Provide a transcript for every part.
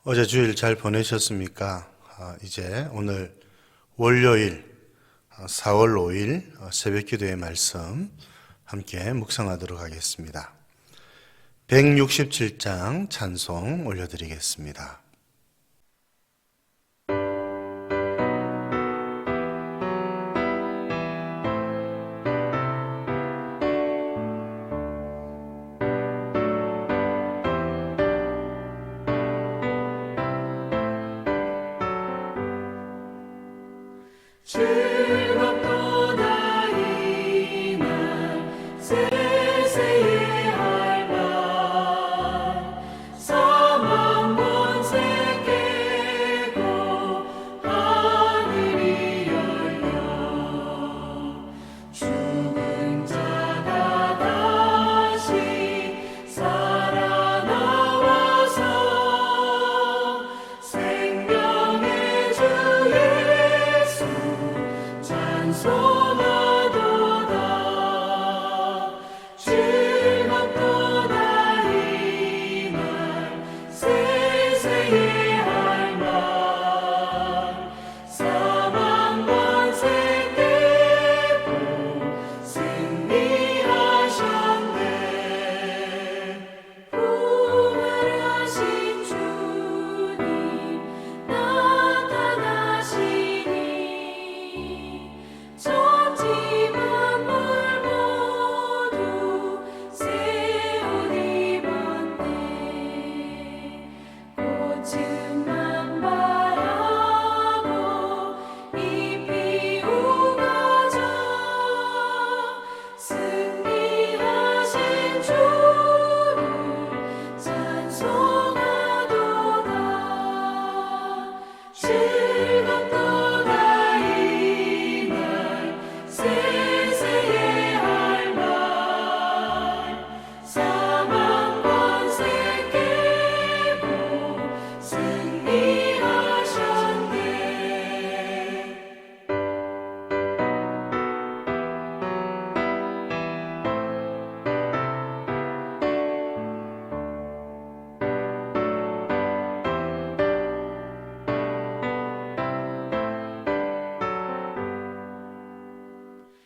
어제 주일 잘 보내셨습니까? 이제 오늘 월요일 4월 5일 새벽 기도의 말씀 함께 묵상하도록 하겠습니다. 167장 찬송 올려드리겠습니다. 즐겁도다 이날 세세의 할말 사망 권세 깨고 하늘이 열려 죽은 자가 다시 살아나와서 생명의 주 예수 찬송하도다. 즐겁도다 이날 세세의 할말 사망 권세 깨고 승리하셨네. 부활하신 주님 나타나시니 천지 만물 모두 새 옷 입었네. 꽃은 만발하고 잎이 우거져 승리하신 주를 찬송하도다. 즐겁도다 이날 세세의 할말 사망 권세 깨고 승리하셨네.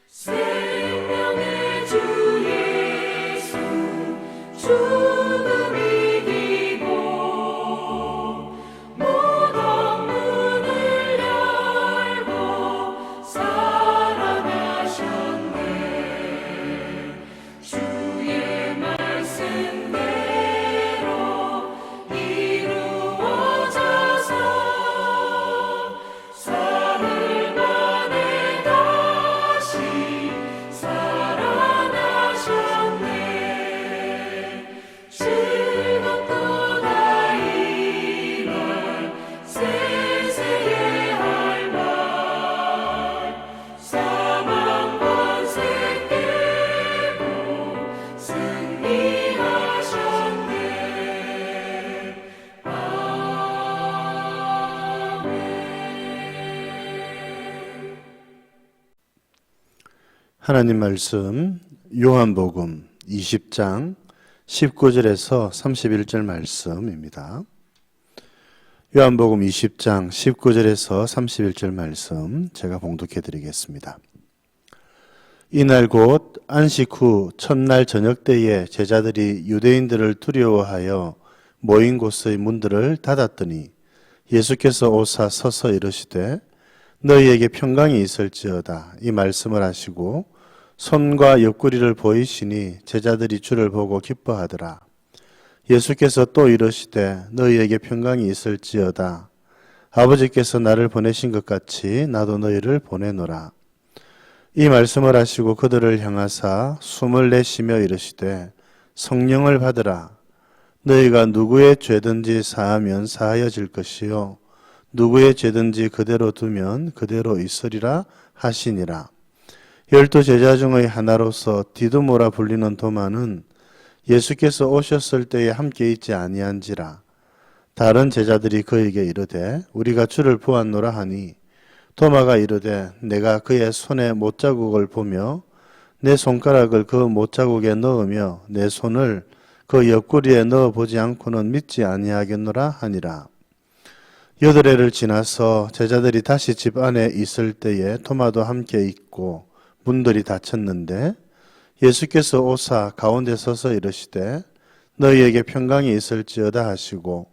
생명의 주 예수 죽음 이기고 무덤 문을 열고 살아나셨네. 주의 말씀대로 이루어져서 사흘 만에 다시 살아나셨네. 즐겁도다 이날 세세의 할말 사망 권세 깨고 승리하셨네. 아멘. 하나님 말씀 요한복음 20장 19절에서 31절 말씀입니다. 요한복음 20장 19절에서 31절 말씀 제가 봉독해 드리겠습니다. 이날 곧 안식 후 첫날 저녁 때에 제자들이 유대인들을 두려워하여 모인 곳의 문들을 닫았더니 예수께서 오사 서서 이르시되 너희에게 평강이 있을지어다 이 말씀을 하시고 손과 옆구리를 보이시니 제자들이 주를 보고 기뻐하더라. 예수께서 또 이르시되 너희에게 평강이 있을지어다 아버지께서 나를 보내신 것 같이 나도 너희를 보내노라. 이 말씀을 하시고 그들을 향하사 숨을 내쉬며 이르시되 성령을 받으라. 너희가 누구의 죄든지 사하면 사하여질 것이요 누구의 죄든지 그대로 두면 그대로 있으리라 하시니라. 12 제자 중의 하나로서 디두모라 불리는 도마는 예수께서 오셨을 때에 함께 있지 아니한지라. 다른 제자들이 그에게 이르되 우리가 주를 보았노라 하니 도마가 이르되 내가 그의 손에 못자국을 보며 내 손가락을 그 못자국에 넣으며 내 손을 그 옆구리에 넣어보지 않고는 믿지 아니하겠노라 하니라. 8해를 지나서 제자들이 다시 집 안에 있을 때에 토마도 함께 있고 문들이 닫혔는데 예수께서 오사 가운데 서서 이르시되 너희에게 평강이 있을지어다 하시고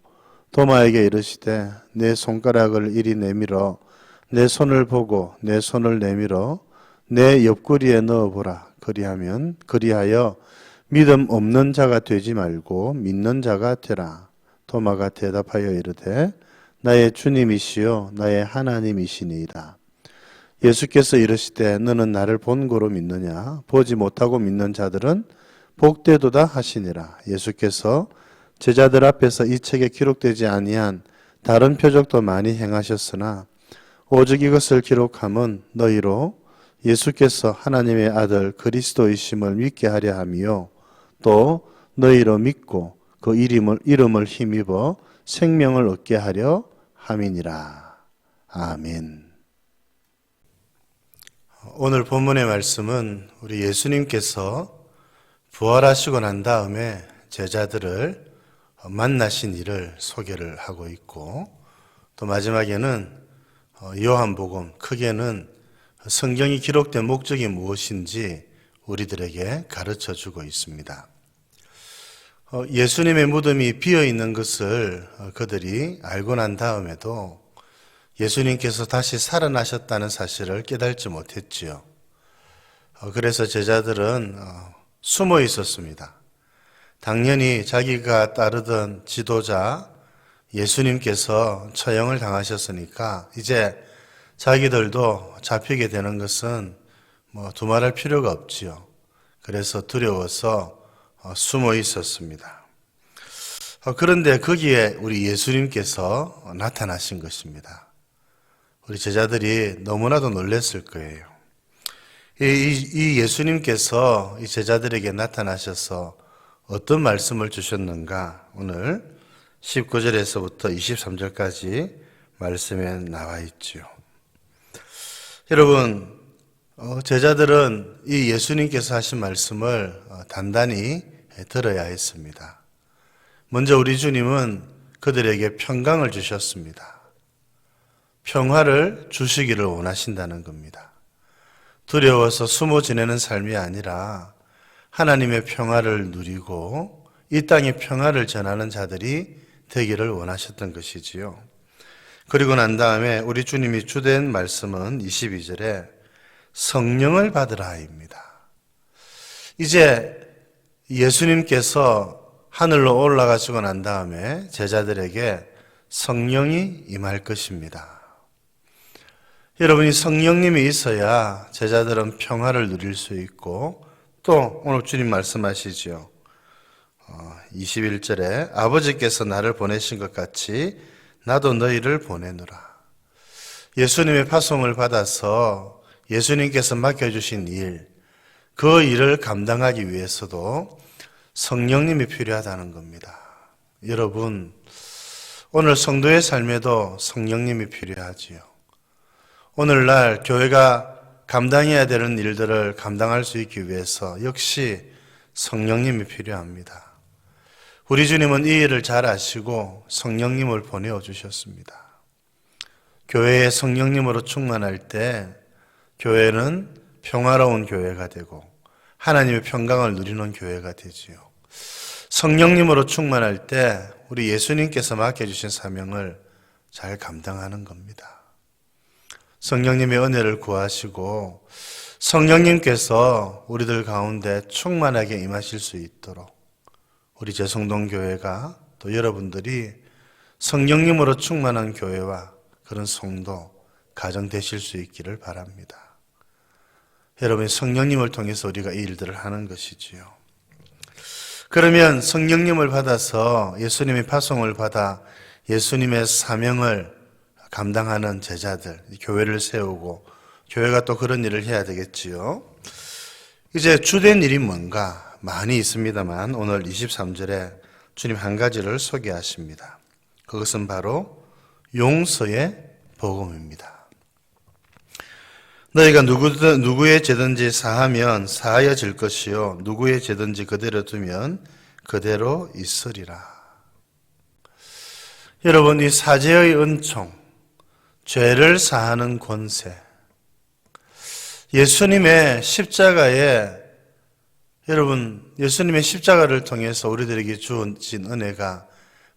도마에게 이르시되 내 손가락을 이리 내밀어 내 손을 보고 내 손을 내밀어 내 옆구리에 넣어보라. 그리하여 믿음 없는 자가 되지 말고 믿는 자가 되라. 도마가 대답하여 이르되 나의 주님이시요 나의 하나님이시니이다. 예수께서 이르시되 너는 나를 본고로 믿느냐? 보지 못하고 믿는 자들은 복되도다 하시니라. 예수께서 제자들 앞에서 이 책에 기록되지 아니한 다른 표적도 많이 행하셨으나 오직 이것을 기록함은 너희로 예수께서 하나님의 아들 그리스도이심을 믿게 하려 함이요 또 너희로 믿고 그 이름을 힘입어 생명을 얻게 하려 함이니라. 아멘. 오늘 본문의 말씀은 우리 예수님께서 부활하시고 난 다음에 제자들을 만나신 일을 소개를 하고 있고 또 마지막에는 요한복음, 크게는 성경이 기록된 목적이 무엇인지 우리들에게 가르쳐 주고 있습니다. 예수님의 무덤이 비어 있는 것을 그들이 알고 난 다음에도 예수님께서 다시 살아나셨다는 사실을 깨달지 못했지요. 그래서 제자들은 숨어 있었습니다. 당연히 자기가 따르던 지도자 예수님께서 처형을 당하셨으니까 이제 자기들도 잡히게 되는 것은 두말할 필요가 없지요. 그래서 두려워서 숨어 있었습니다. 그런데 거기에 우리 예수님께서 나타나신 것입니다. 우리 제자들이 너무나도 놀랐을 거예요. 이 예수님께서 이 제자들에게 나타나셔서 어떤 말씀을 주셨는가? 오늘 19절에서부터 23절까지 말씀에 나와 있지요. 여러분, 제자들은 이 예수님께서 하신 말씀을 단단히 들어야 했습니다. 먼저 우리 주님은 그들에게 평강을 주셨습니다. 평화를 주시기를 원하신다는 겁니다. 두려워서 숨어 지내는 삶이 아니라 하나님의 평화를 누리고 이 땅의 평화를 전하는 자들이 되기를 원하셨던 것이지요. 그리고 난 다음에 우리 주님이 주된 말씀은 22절에 성령을 받으라입니다. 이제 예수님께서 하늘로 올라가시고 난 다음에 제자들에게 성령이 임할 것입니다. 여러분이 성령님이 있어야 제자들은 평화를 누릴 수 있고 또 오늘 주님 말씀하시죠. 21절에 아버지께서 나를 보내신 것 같이 나도 너희를 보내노라. 예수님의 파송을 받아서 예수님께서 맡겨주신 일, 그 일을 감당하기 위해서도 성령님이 필요하다는 겁니다. 여러분, 오늘 성도의 삶에도 성령님이 필요하지요. 오늘날 교회가 감당해야 되는 일들을 감당할 수 있기 위해서 역시 성령님이 필요합니다. 우리 주님은 이 일을 잘 아시고 성령님을 보내어 주셨습니다. 교회에 성령님으로 충만할 때 교회는 평화로운 교회가 되고 하나님의 평강을 누리는 교회가 되지요. 성령님으로 충만할 때 우리 예수님께서 맡겨주신 사명을 잘 감당하는 겁니다. 성령님의 은혜를 구하시고 성령님께서 우리들 가운데 충만하게 임하실 수 있도록 우리 제성동교회가 또 여러분들이 성령님으로 충만한 교회와 그런 성도, 가정 되실 수 있기를 바랍니다. 여러분, 성령님을 통해서 우리가 이 일들을 하는 것이지요. 그러면 성령님을 받아서 예수님의 파송을 받아 예수님의 사명을 감당하는 제자들, 교회를 세우고 교회가 또 그런 일을 해야 되겠지요. 이제 주된 일이 뭔가? 많이 있습니다만 오늘 23절에 주님 한 가지를 소개하십니다. 그것은 바로 용서의 복음입니다. 너희가 누구의 죄든지 사하면 사하여질 것이요 누구의 죄든지 그대로 두면 그대로 있으리라. 여러분, 이 사죄의 은총, 죄를 사하는 권세, 예수님의 십자가에, 여러분, 예수님의 십자가를 통해서 우리들에게 주어진 은혜가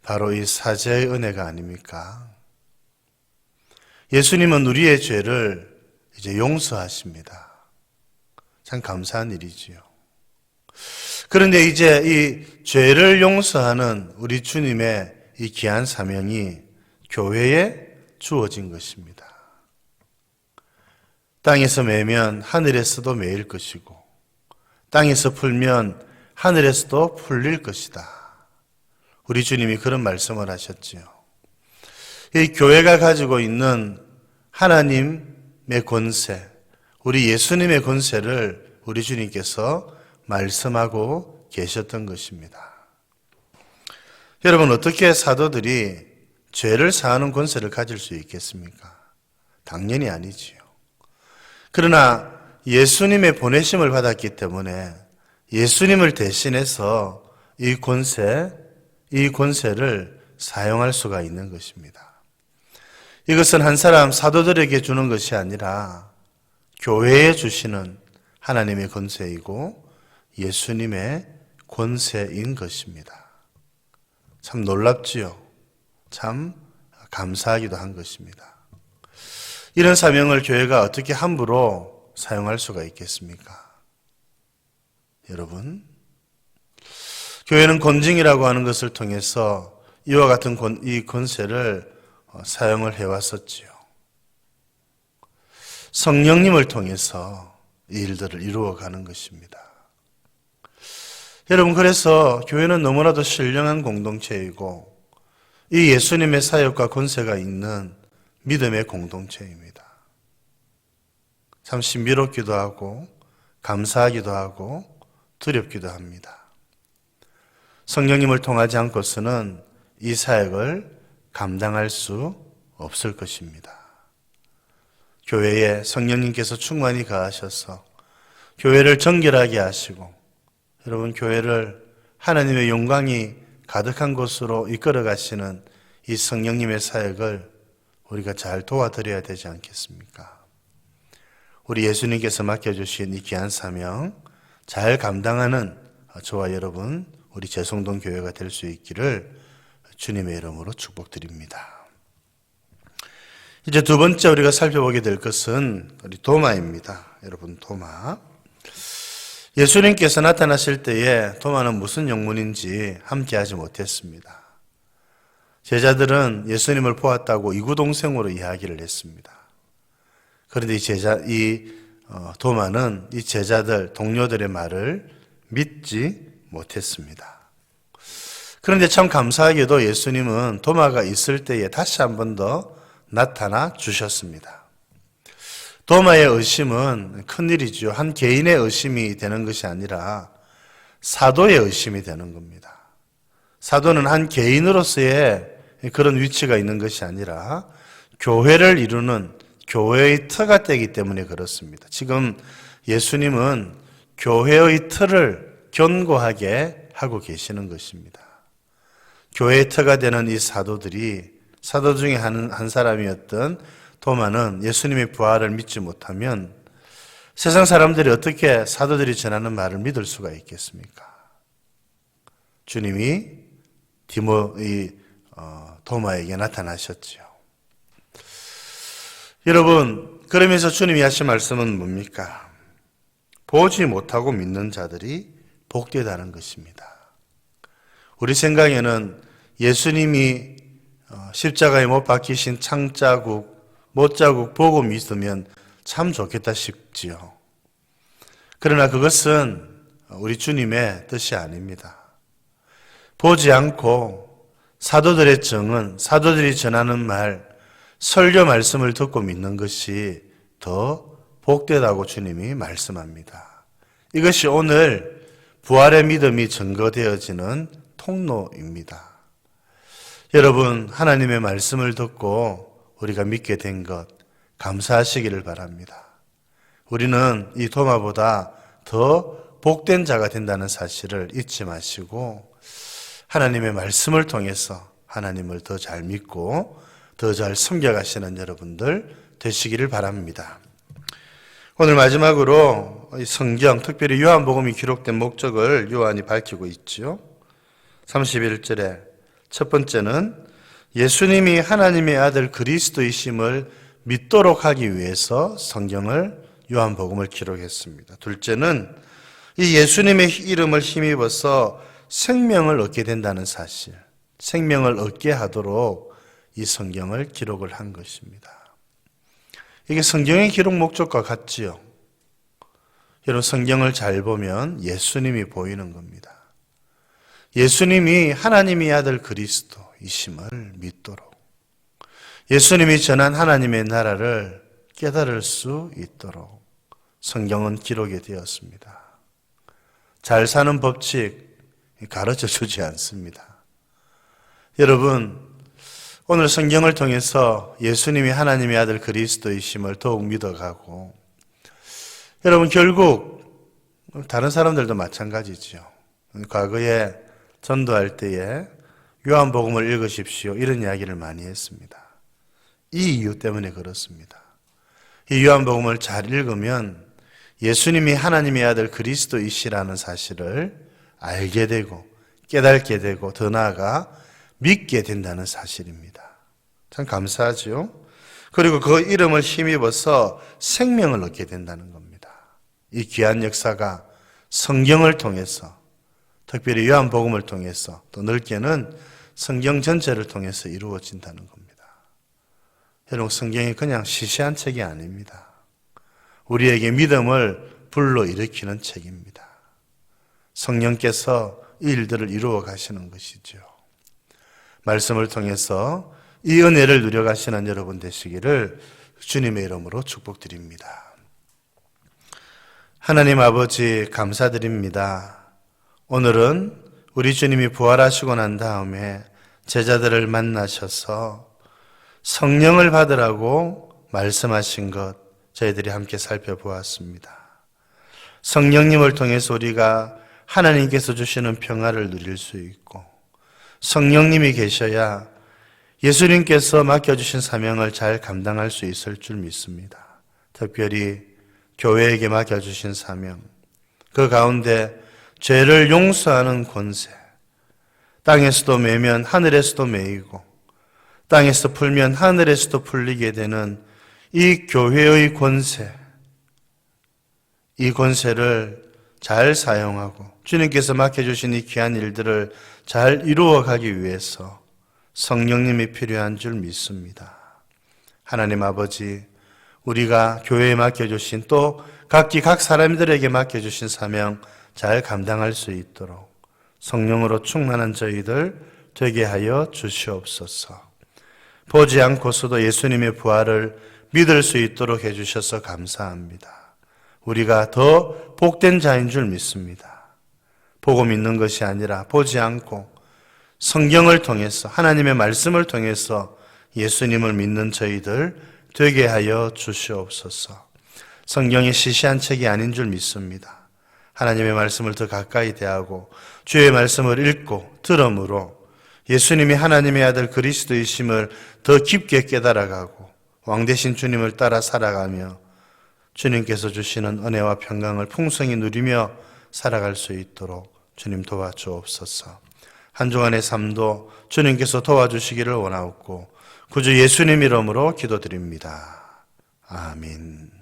바로 이 사죄의 은혜가 아닙니까? 예수님은 우리의 죄를 이제 용서하십니다. 참 감사한 일이지요. 그런데 이제 이 죄를 용서하는 우리 주님의 이 귀한 사명이 교회에 주어진 것입니다. 땅에서 매면 하늘에서도 매일 것이고 땅에서 풀면 하늘에서도 풀릴 것이다. 우리 주님이 그런 말씀을 하셨지요. 이 교회가 가지고 있는 하나님의 권세, 우리 예수님의 권세를 우리 주님께서 말씀하고 계셨던 것입니다. 여러분, 어떻게 사도들이 죄를 사하는 권세를 가질 수 있겠습니까? 당연히 아니지요. 그러나 예수님의 보내심을 받았기 때문에 예수님을 대신해서 이 권세를 사용할 수가 있는 것입니다. 이것은 한 사람 사도들에게 주는 것이 아니라 교회에 주시는 하나님의 권세이고 예수님의 권세인 것입니다. 참 놀랍지요. 참 감사하기도 한 것입니다. 이런 사명을 교회가 어떻게 함부로 사용할 수가 있겠습니까? 여러분, 교회는 권징이라고 하는 것을 통해서 이와 같은 이 권세를 사용을 해왔었지요. 성령님을 통해서 이 일들을 이루어가는 것입니다. 여러분, 그래서 교회는 너무나도 신령한 공동체이고 이 예수님의 사역과 권세가 있는 믿음의 공동체입니다. 참 신비롭기도 하고 감사하기도 하고 두렵기도 합니다. 성령님을 통하지 않고서는 이 사역을 감당할 수 없을 것입니다. 교회에 성령님께서 충만히 가하셔서 교회를 정결하게 하시고 여러분, 교회를 하나님의 영광이 가득한 곳으로 이끌어 가시는 이 성령님의 사역을 우리가 잘 도와드려야 되지 않겠습니까? 우리 예수님께서 맡겨주신 이 귀한 사명 잘 감당하는 저와 여러분, 우리 재성동 교회가 될 수 있기를 주님의 이름으로 축복드립니다. 이제 두 번째 우리가 살펴보게 될 것은 우리 도마입니다. 여러분, 도마. 예수님께서 나타나실 때에 도마는 무슨 영문인지 함께 하지 못했습니다. 제자들은 예수님을 보았다고 이구동성으로 이야기를 했습니다. 그런데 도마는 이 제자들, 동료들의 말을 믿지 못했습니다. 그런데 참 감사하게도 예수님은 도마가 있을 때에 다시 한 번 더 나타나 주셨습니다. 도마의 의심은 큰일이죠. 한 개인의 의심이 되는 것이 아니라 사도의 의심이 되는 겁니다. 사도는 한 개인으로서의 그런 위치가 있는 것이 아니라 교회를 이루는 교회의 터가 되기 때문에 그렇습니다. 지금 예수님은 교회의 틀을 견고하게 하고 계시는 것입니다. 교회의 터가 되는 이 사도들이 사도 중에 한 사람이었던 도마는 예수님의 부활을 믿지 못하면 세상 사람들이 어떻게 사도들이 전하는 말을 믿을 수가 있겠습니까? 주님이 도마에게 나타나셨지요. 여러분, 그러면서 주님이 하신 말씀은 뭡니까? 보지 못하고 믿는 자들이 복되다는 것입니다. 우리 생각에는 예수님이 십자가에 못 박히신 못자국 보고 믿으면 참 좋겠다 싶지요. 그러나 그것은 우리 주님의 뜻이 아닙니다. 보지 않고 사도들의 정은, 사도들이 전하는 말, 설교 말씀을 듣고 믿는 것이 더 복되다고 주님이 말씀합니다. 이것이 오늘 부활의 믿음이 증거되어지는 통로입니다. 여러분, 하나님의 말씀을 듣고 우리가 믿게 된 것 감사하시기를 바랍니다. 우리는 이 도마보다 더 복된 자가 된다는 사실을 잊지 마시고 하나님의 말씀을 통해서 하나님을 더 잘 믿고 더 잘 섬겨가시는 여러분들 되시기를 바랍니다. 오늘 마지막으로 이 성경, 특별히 요한복음이 기록된 목적을 요한이 밝히고 있죠. 31절에 첫 번째는 예수님이 하나님의 아들 그리스도이심을 믿도록 하기 위해서 성경을 요한복음을 기록했습니다. 둘째는 이 예수님의 이름을 힘입어서 생명을 얻게 된다는 사실, 생명을 얻게 하도록 이 성경을 기록을 한 것입니다. 이게 성경의 기록 목적과 같지요. 여러분 성경을 잘 보면 예수님이 보이는 겁니다. 예수님이 하나님의 아들 그리스도이심을 믿도록, 예수님이 전한 하나님의 나라를 깨달을 수 있도록 성경은 기록이 되었습니다. 잘 사는 법칙 가르쳐 주지 않습니다. 여러분, 오늘 성경을 통해서 예수님이 하나님의 아들 그리스도이심을 더욱 믿어가고, 여러분 결국 다른 사람들도 마찬가지죠. 과거에 전도할 때에 요한복음을 읽으십시오 이런 이야기를 많이 했습니다. 이 이유 때문에 그렇습니다. 이 요한복음을 잘 읽으면 예수님이 하나님의 아들 그리스도이시라는 사실을 알게 되고 깨닫게 되고 더 나아가 믿게 된다는 사실입니다. 참 감사하죠. 그리고 그 이름을 힘입어서 생명을 얻게 된다는 겁니다. 이 귀한 역사가 성경을 통해서, 특별히 요한복음을 통해서, 또 넓게는 성경 전체를 통해서 이루어진다는 겁니다. 여러분 성경이 그냥 시시한 책이 아닙니다. 우리에게 믿음을 불러일으키는 책입니다. 성령께서 이 일들을 이루어 가시는 것이죠. 말씀을 통해서 이 은혜를 누려가시는 여러분 되시기를 주님의 이름으로 축복드립니다. 하나님 아버지 감사드립니다. 오늘은 우리 주님이 부활하시고 난 다음에 제자들을 만나셔서 성령을 받으라고 말씀하신 것 저희들이 함께 살펴보았습니다. 성령님을 통해서 우리가 하나님께서 주시는 평화를 누릴 수 있고, 성령님이 계셔야 예수님께서 맡겨주신 사명을 잘 감당할 수 있을 줄 믿습니다. 특별히 교회에게 맡겨주신 사명, 그 가운데 죄를 용서하는 권세, 땅에서도 매면 하늘에서도 매이고 땅에서 풀면 하늘에서도 풀리게 되는 이 교회의 권세, 이 권세를 잘 사용하고 주님께서 맡겨주신 이 귀한 일들을 잘 이루어가기 위해서 성령님이 필요한 줄 믿습니다. 하나님 아버지, 우리가 교회에 맡겨주신 또 각기 각 사람들에게 맡겨주신 사명 잘 감당할 수 있도록 성령으로 충만한 저희들 되게 하여 주시옵소서. 보지 않고서도 예수님의 부활을 믿을 수 있도록 해주셔서 감사합니다. 우리가 더 복된 자인 줄 믿습니다. 보고 믿는 것이 아니라 보지 않고 성경을 통해서 하나님의 말씀을 통해서 예수님을 믿는 저희들 되게 하여 주시옵소서. 성경이 시시한 책이 아닌 줄 믿습니다. 하나님의 말씀을 더 가까이 대하고 주의 말씀을 읽고 들음으로 예수님이 하나님의 아들 그리스도이심을 더 깊게 깨달아가고 왕 되신 주님을 따라 살아가며 주님께서 주시는 은혜와 평강을 풍성히 누리며 살아갈 수 있도록 주님 도와주옵소서. 한 주간의 삶도 주님께서 도와주시기를 원하옵고 구주 예수님 이름으로 기도드립니다. 아멘.